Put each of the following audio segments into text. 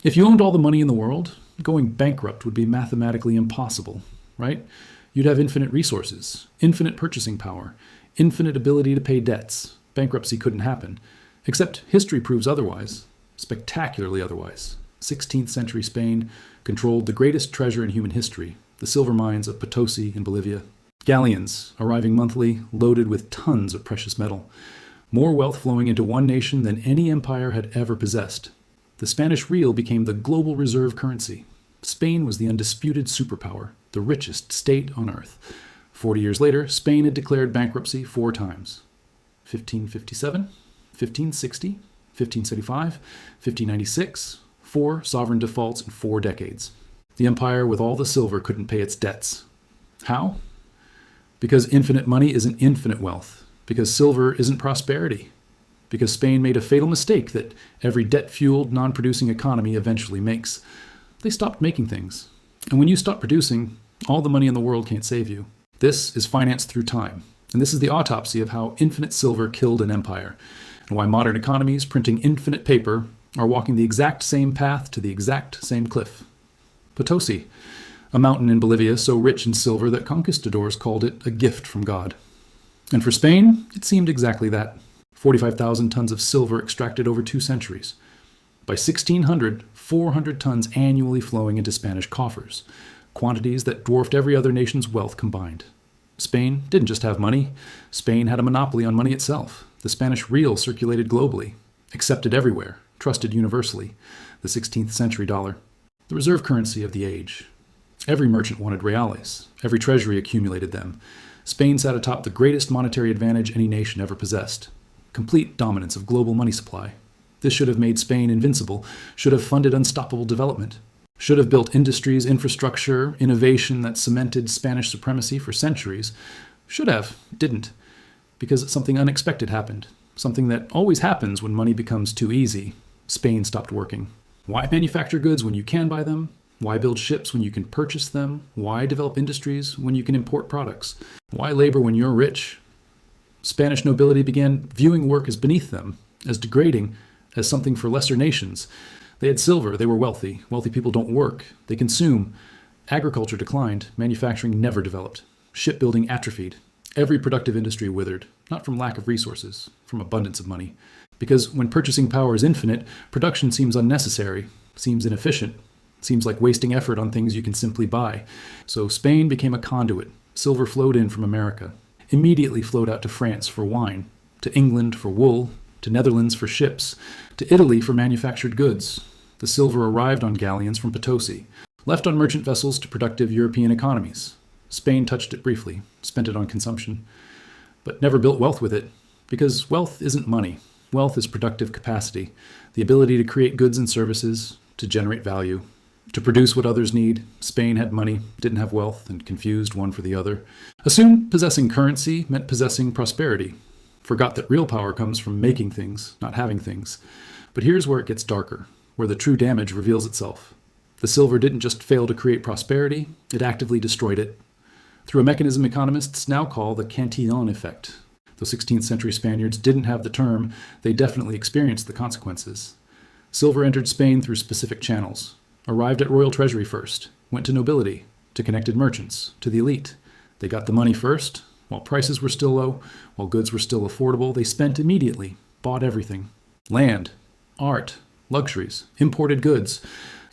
If you owned all the money in the world, going bankrupt would be mathematically impossible, right? You'd have infinite resources, infinite purchasing power, infinite ability to pay debts. Bankruptcy couldn't happen. Except history proves otherwise, spectacularly otherwise. 16th century Spain controlled the greatest treasure in human history, the silver mines of Potosí in Bolivia. Galleons arriving monthly, loaded with tons of precious metal. More wealth flowing into one nation than any empire had ever possessed. The Spanish real became the global reserve currency. Spain was the undisputed superpower, the richest state on earth. 40 years later, Spain had declared bankruptcy 4 times. 1557, 1560, 1575, 1596, 4 sovereign defaults in 4 decades. The empire with all the silver couldn't pay its debts. How? Because infinite money isn't infinite wealth. Because silver isn't prosperity. Because Spain made a fatal mistake that every debt-fueled, non-producing economy eventually makes. They stopped making things. And when you stop producing, all the money in the world can't save you. This is finance through time. And this is the autopsy of how infinite silver killed an empire, and why modern economies printing infinite paper are walking the exact same path to the exact same cliff. Potosí, a mountain in Bolivia so rich in silver that conquistadors called it a gift from God. And for Spain, it seemed exactly that. 45,000 tons of silver extracted over 2 centuries. By 1600, 400 tons annually flowing into Spanish coffers, quantities that dwarfed every other nation's wealth combined. Spain didn't just have money. Spain had a monopoly on money itself. The Spanish real circulated globally, accepted everywhere, trusted universally. The 16th century dollar, the reserve currency of the age. Every merchant wanted reales. Every treasury accumulated them. Spain sat atop the greatest monetary advantage any nation ever possessed. Complete dominance of global money supply. This should have made Spain invincible, should have funded unstoppable development, should have built industries, infrastructure, innovation that cemented Spanish supremacy for centuries. Should have, didn't, because something unexpected happened. Something that always happens when money becomes too easy. Spain stopped working. Why manufacture goods when you can buy them? Why build ships when you can purchase them? Why develop industries when you can import products? Why labor when you're rich? Spanish nobility began viewing work as beneath them, as degrading, as something for lesser nations. They had silver, they were wealthy. Wealthy people don't work, they consume. Agriculture declined, manufacturing never developed. Shipbuilding atrophied. Every productive industry withered, not from lack of resources, from abundance of money. Because when purchasing power is infinite, production seems unnecessary, seems inefficient, seems like wasting effort on things you can simply buy. So Spain became a conduit. Silver flowed in from America. Immediately flowed out to France for wine, to England for wool, to Netherlands for ships, to Italy for manufactured goods. The silver arrived on galleons from Potosí, left on merchant vessels to productive European economies. Spain touched it briefly, spent it on consumption, but never built wealth with it, because wealth isn't money. Wealth is productive capacity, the ability to create goods and services, to generate value, to produce what others need. Spain had money, didn't have wealth, and confused one for the other. Assumed possessing currency meant possessing prosperity. Forgot that real power comes from making things, not having things. But here's where it gets darker, where the true damage reveals itself. The silver didn't just fail to create prosperity, it actively destroyed it. Through a mechanism economists now call the Cantillon Effect. Though 16th century Spaniards didn't have the term, they definitely experienced the consequences. Silver entered Spain through specific channels. Arrived at royal treasury first, went to nobility, to connected merchants, to the elite. They got the money first. While prices were still low, while goods were still affordable, they spent immediately, bought everything. Land, art, luxuries, imported goods,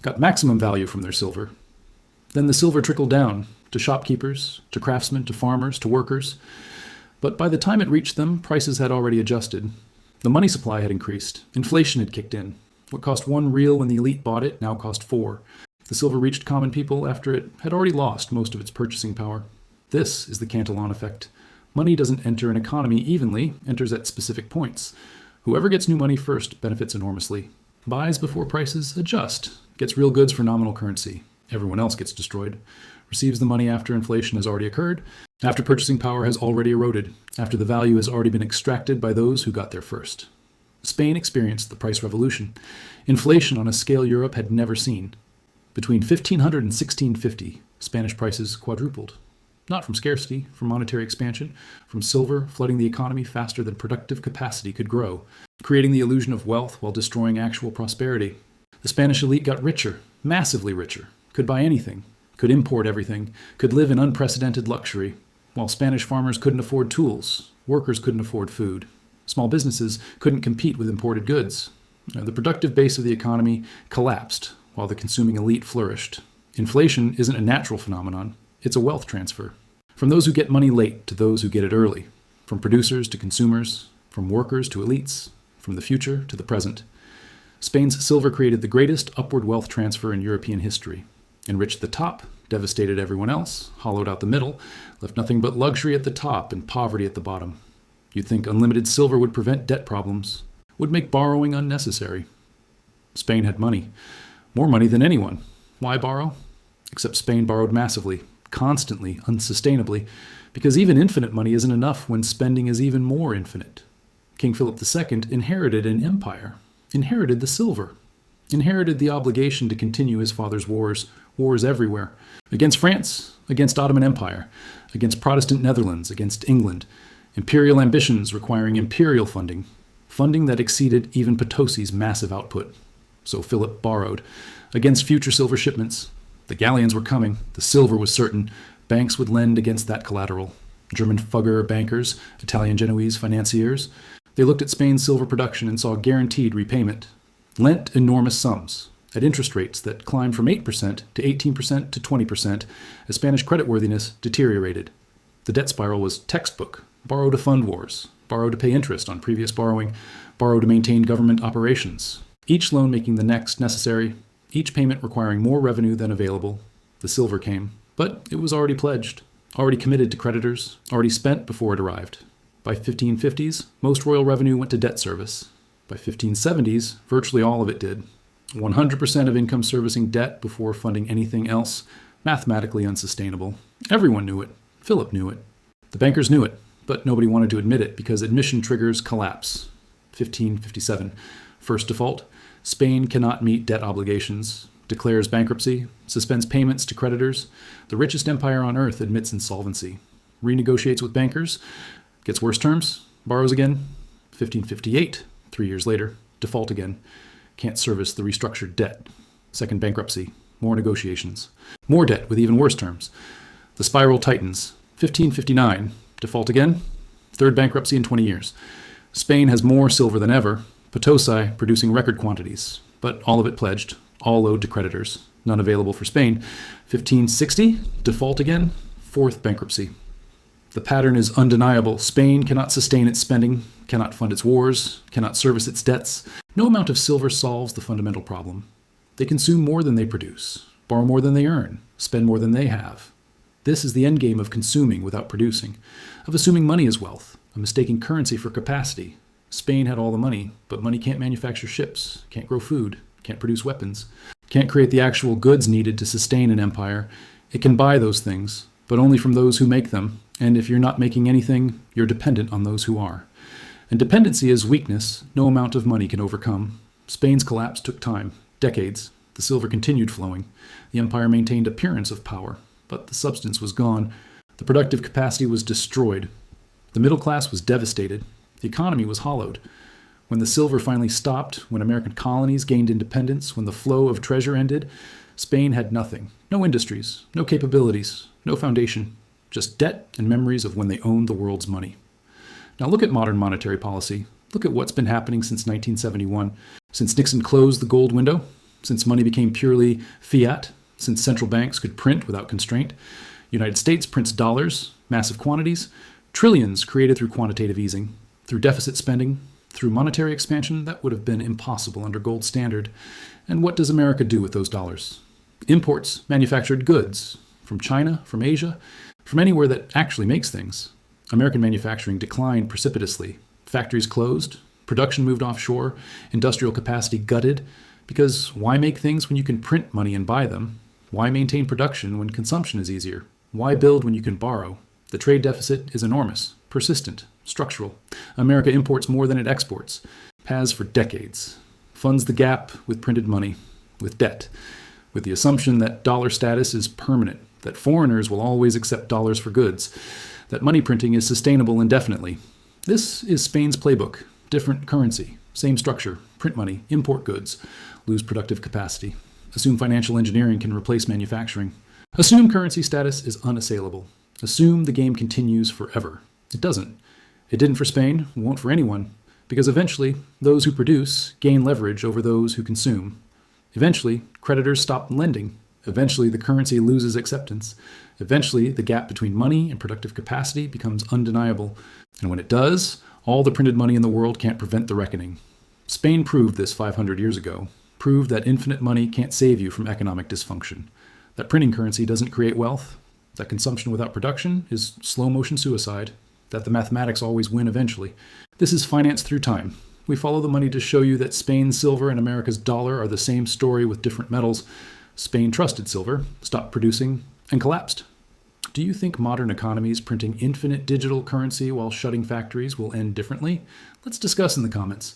got maximum value from their silver. Then the silver trickled down, to shopkeepers, to craftsmen, to farmers, to workers. But by the time it reached them, prices had already adjusted. The money supply had increased. Inflation had kicked in. What cost 1 real when the elite bought it now cost 4. The silver reached common people after it had already lost most of its purchasing power. This is the Cantillon Effect. Money doesn't enter an economy evenly, enters at specific points. Whoever gets new money first benefits enormously. Buys before prices adjust, gets real goods for nominal currency. Everyone else gets destroyed. Receives the money after inflation has already occurred, after purchasing power has already eroded, after the value has already been extracted by those who got there first. Spain experienced the price revolution, inflation on a scale Europe had never seen. Between 1500 and 1650, Spanish prices quadrupled. Not from scarcity, from monetary expansion, from silver flooding the economy faster than productive capacity could grow, creating the illusion of wealth while destroying actual prosperity. The Spanish elite got richer, massively richer, could buy anything, could import everything, could live in unprecedented luxury, while Spanish farmers couldn't afford tools, workers couldn't afford food, small businesses couldn't compete with imported goods. The productive base of the economy collapsed while the consuming elite flourished. Inflation isn't a natural phenomenon, it's a wealth transfer. From those who get money late to those who get it early, from producers to consumers, from workers to elites, from the future to the present. Spain's silver created the greatest upward wealth transfer in European history. Enriched the top, devastated everyone else, hollowed out the middle, left nothing but luxury at the top and poverty at the bottom. You'd think unlimited silver would prevent debt problems, would make borrowing unnecessary. Spain had money. More money than anyone. Why borrow? Except Spain borrowed massively, constantly, unsustainably, because even infinite money isn't enough when spending is even more infinite. King Philip II inherited an empire, inherited the silver, inherited the obligation to continue his father's wars everywhere, against France, against Ottoman Empire, against Protestant Netherlands, against England, imperial ambitions requiring imperial funding that exceeded even Potosí's massive output. So Philip borrowed, against future silver shipments. The galleons were coming, the silver was certain, banks would lend against that collateral. German Fugger bankers, Italian Genoese financiers, they looked at Spain's silver production and saw guaranteed repayment, lent enormous sums, at interest rates that climbed from 8% to 18% to 20% as Spanish creditworthiness deteriorated. The debt spiral was textbook: borrow to fund wars, borrow to pay interest on previous borrowing, borrow to maintain government operations, each loan making the next necessary, each payment requiring more revenue than available. The silver came, but it was already pledged, already committed to creditors, already spent before it arrived. By 1550s, most royal revenue went to debt service. By 1570s, virtually all of it did. 100% of income servicing debt before funding anything else, mathematically unsustainable. Everyone knew it. Philip knew it. The bankers knew it, but nobody wanted to admit it because admission triggers collapse. 1557. First default. Spain cannot meet debt obligations, declares bankruptcy, suspends payments to creditors. The richest empire on earth admits insolvency. Renegotiates with bankers, gets worse terms, borrows again. 1558, 3 years later, default again. Can't service the restructured debt. Second bankruptcy, more negotiations. More debt with even worse terms. The spiral tightens. 1559, default again. Third bankruptcy in 20 years. Spain has more silver than ever. Potosí producing record quantities, but all of it pledged, all owed to creditors, none available for Spain. 1560, default again. Fourth bankruptcy. The pattern is undeniable. Spain cannot sustain its spending, cannot fund its wars, cannot service its debts. No amount of silver solves the fundamental problem. They consume more than they produce, borrow more than they earn, spend more than they have. This is the endgame of consuming without producing, of assuming money is wealth, of mistaking currency for capacity. Spain had all the money, but money can't manufacture ships, can't grow food, can't produce weapons, can't create the actual goods needed to sustain an empire. It can buy those things, but only from those who make them. And if you're not making anything, you're dependent on those who are. And dependency is weakness no amount of money can overcome. Spain's collapse took time, decades. The silver continued flowing. The empire maintained appearance of power, but the substance was gone. The productive capacity was destroyed. The middle class was devastated. The economy was hollowed. When the silver finally stopped, when American colonies gained independence, when the flow of treasure ended, Spain had nothing. No industries, no capabilities, no foundation. Just debt and memories of when they owned the world's money. Now look at modern monetary policy. Look at what's been happening since 1971. Since Nixon closed the gold window, since money became purely fiat, since central banks could print without constraint. United States prints dollars, massive quantities, trillions created through quantitative easing, through deficit spending, through monetary expansion that would have been impossible under gold standard. And what does America do with those dollars? Imports manufactured goods from China, from Asia, from anywhere that actually makes things. American manufacturing declined precipitously. Factories closed, production moved offshore, industrial capacity gutted, because why make things when you can print money and buy them? Why maintain production when consumption is easier? Why build when you can borrow? The trade deficit is enormous, persistent, structural. America imports more than it exports, has for decades. Funds the gap with printed money, with debt, with the assumption that dollar status is permanent, that foreigners will always accept dollars for goods, that money printing is sustainable indefinitely. This is Spain's playbook. Different currency, same structure, print money, import goods, lose productive capacity. Assume financial engineering can replace manufacturing. Assume currency status is unassailable. Assume the game continues forever. It doesn't. It didn't for Spain, won't for anyone, because eventually those who produce gain leverage over those who consume. Eventually, creditors stop lending. Eventually, the currency loses acceptance. Eventually, the gap between money and productive capacity becomes undeniable. And when it does, all the printed money in the world can't prevent the reckoning. Spain proved this 500 years ago, proved that infinite money can't save you from economic dysfunction, that printing currency doesn't create wealth, that consumption without production is slow-motion suicide, that the mathematics always win eventually. This is finance through time. We follow the money to show you that Spain's silver and America's dollar are the same story with different metals. Spain trusted silver, stopped producing, and collapsed. Do you think modern economies printing infinite digital currency while shutting factories will end differently? Let's discuss in the comments.